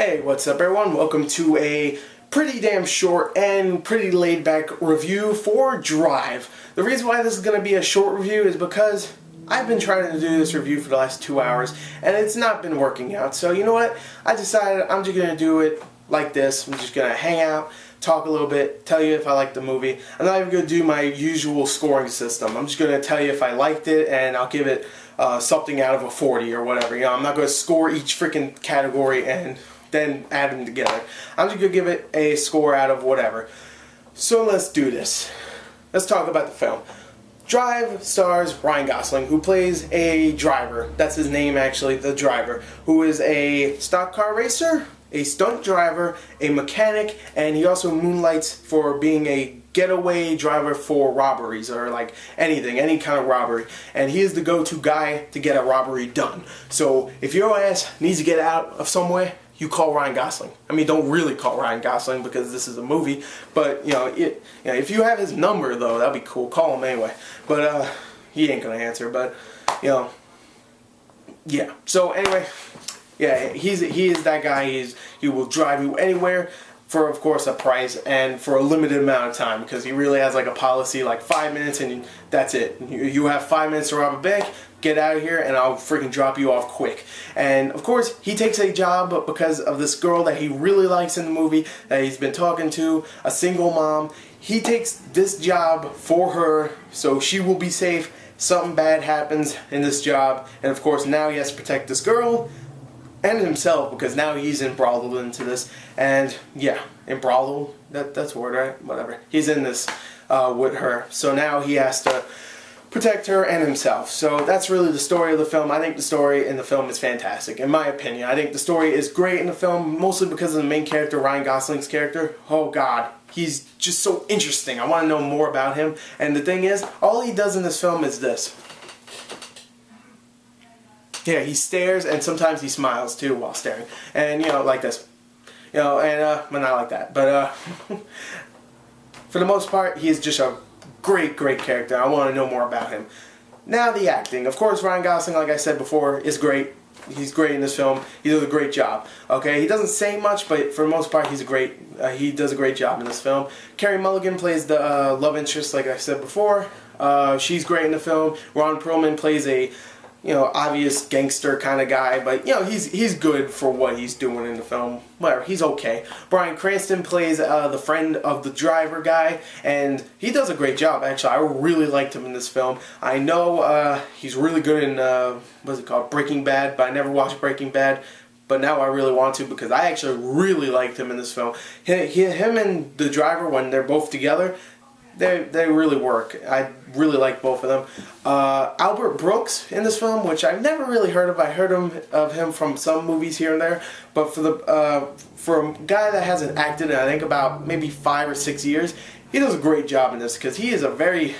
Hey, what's up everyone? Welcome to a pretty damn short and pretty laid back review for Drive. The reason why this is going to be a short review is because I've been trying to do this review for the last 2 hours and it's not been working out. So you know what? I decided I'm just going to do it like this. I'm just going to hang out, talk a little bit, tell you if I liked the movie. I'm not even going to do my usual scoring system. I'm just going to tell you if I liked it and I'll give it something out of a 40 or whatever. You know, I'm not going to score each freaking category and then add them together. I'm just going to give it a score out of whatever. So let's do this. Let's talk about the film. Drive stars Ryan Gosling, who plays a driver. That's his name actually, the driver, who is a stock car racer, a stunt driver, a mechanic, and he also moonlights for being a getaway driver for robberies or like anything, any kind of robbery. And he is the go-to guy to get a robbery done. So if your ass needs to get out of somewhere, you call Ryan Gosling. I mean, don't really call Ryan Gosling because this is a movie, but you know, if you have his number though, that'd be cool. Call him anyway. But he ain't gonna answer. But you know, yeah. So anyway, yeah, he is that guy. He will drive you anywhere for, of course, a price and for a limited amount of time, because he really has like a policy, like 5 minutes and that's it. You have 5 minutes to rob a bank, get out of here and I'll freaking drop you off quick. And of course he takes a job because of this girl that he really likes in the movie that he's been talking to, a single mom. He takes this job for her so she will be safe. Something bad happens in this job and of course now he has to protect this girl and himself, because now he's embroiled into this. And yeah, embroiled, that's a word, right? Whatever. He's in this with her. So now he has to protect her and himself. So that's really the story of the film. I think the story in the film is fantastic, in my opinion. I think the story is great in the film, mostly because of the main character, Ryan Gosling's character. Oh God, he's just so interesting. I want to know more about him. And the thing is, all he does in this film is this. Yeah, he stares and sometimes he smiles too while staring. And, you know, like this. You know, and, well, not like that. But, for the most part, he is just a great, great character. I want to know more about him. Now, the acting. Of course, Ryan Gosling, like I said before, is great. He's great in this film. He does a great job. Okay, he doesn't say much, but for the most part, he does a great job in this film. Carey Mulligan plays the love interest, like I said before. She's great in the film. Ron Perlman plays a, you know, obvious gangster kind of guy, but you know, he's good for what he's doing in the film. Whatever, he's okay. Bryan Cranston plays the friend of the driver guy, and he does a great job. Actually, I really liked him in this film. I know he's really good in what's it called, Breaking Bad, but I never watched Breaking Bad. But now I really want to, because I actually really liked him in this film. Him and the driver, when they're both together, they really work. I really like both of them. Albert Brooks in this film, which I've never really heard of. I heard of him from some movies here and there, but for a guy that hasn't acted in I think about maybe 5 or 6 years, he does a great job in this, because he is a very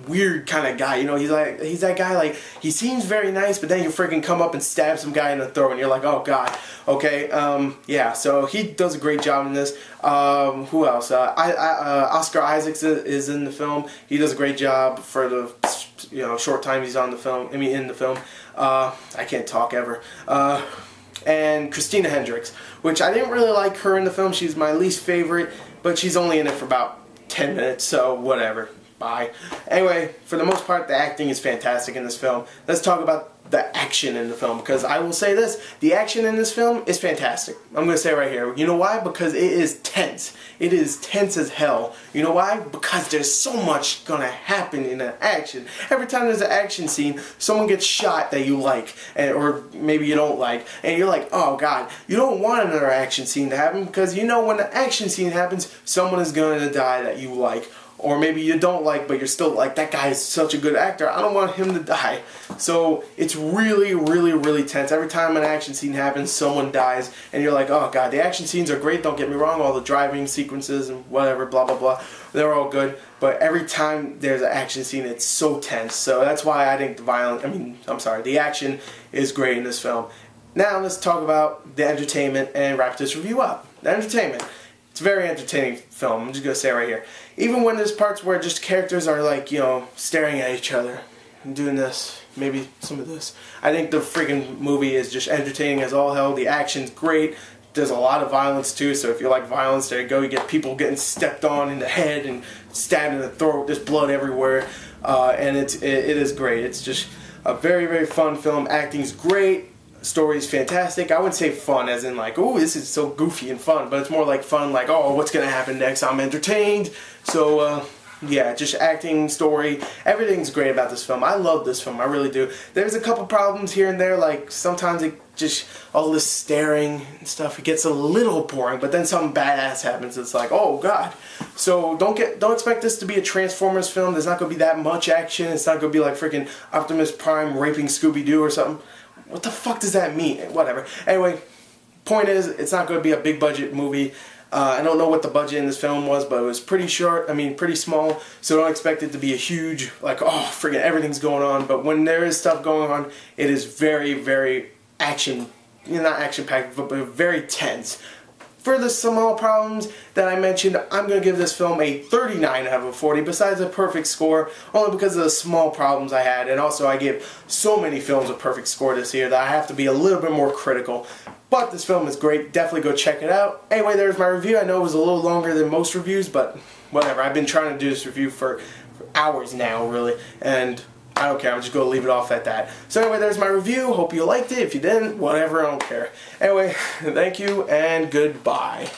weird kind of guy. You know, he's that guy, like, he seems very nice, but then you freaking come up and stab some guy in the throat and you're like, oh God. Okay, yeah, so he does a great job in this. Who else? Oscar Isaacs is in the film. He does a great job for the, you know, short time he's on the film. I mean, in the film. I can't talk ever. And Christina Hendricks, which I didn't really like her in the film. She's my least favorite, but she's only in it for about 10 minutes, so whatever. Bye. Anyway, for the most part, the acting is fantastic in this film. Let's talk about the action in the film, because I will say this, the action in this film is fantastic. I'm going to say it right here. You know why? Because it is tense. It is tense as hell. You know why? Because there's so much going to happen in an action. Every time there's an action scene, someone gets shot that you like, or maybe you don't like, and you're like, oh God, you don't want another action scene to happen, because you know when the action scene happens, someone is going to die that you like. Or maybe you don't like, but you're still like, that guy is such a good actor, I don't want him to die. So it's really, really, really tense. Every time an action scene happens, someone dies, and you're like, oh God, the action scenes are great, don't get me wrong, all the driving sequences and whatever, blah, blah, blah, they're all good. But every time there's an action scene, it's so tense. So that's why I think the action is great in this film. Now let's talk about the entertainment and wrap this review up. The entertainment. It's a very entertaining film, I'm just going to say it right here. Even when there's parts where just characters are like, you know, staring at each other and doing this, maybe some of this. I think the freaking movie is just entertaining as all hell. The action's great. There's a lot of violence too, so if you like violence, there you go. You get people getting stepped on in the head and stabbed in the throat. There's blood everywhere, and it is great. It's just a very, very fun film. Acting's great. Story's fantastic. I wouldn't say fun as in like, oh, this is so goofy and fun, but it's more like fun like, oh, what's gonna happen next? I'm entertained. So yeah, just acting, story, everything's great about this film. I love this film, I really do. There's a couple problems here and there, like sometimes it just, all this staring and stuff, it gets a little boring, but then something badass happens. It's like, oh god. So don't expect this to be a Transformers film. There's not gonna be that much action. It's not gonna be like freaking Optimus Prime raping Scooby-Doo or something. What the fuck does that mean? Whatever. Anyway, point is, it's not going to be a big budget movie. I don't know what the budget in this film was, but it was pretty short, pretty small, so don't expect it to be a huge, like, oh, friggin' everything's going on. But when there is stuff going on, it is very, very action, not action-packed, but very tense. For the small problems that I mentioned, I'm going to give this film a 39 out of 40, besides a perfect score, only because of the small problems I had, and also I give so many films a perfect score this year that I have to be a little bit more critical. But this film is great, definitely go check it out. Anyway, there's my review. I know it was a little longer than most reviews, but whatever. I've been trying to do this review for hours now, really, and I don't care, I'm just going to leave it off at that. So anyway, there's my review. Hope you liked it. If you didn't, whatever, I don't care. Anyway, thank you and goodbye.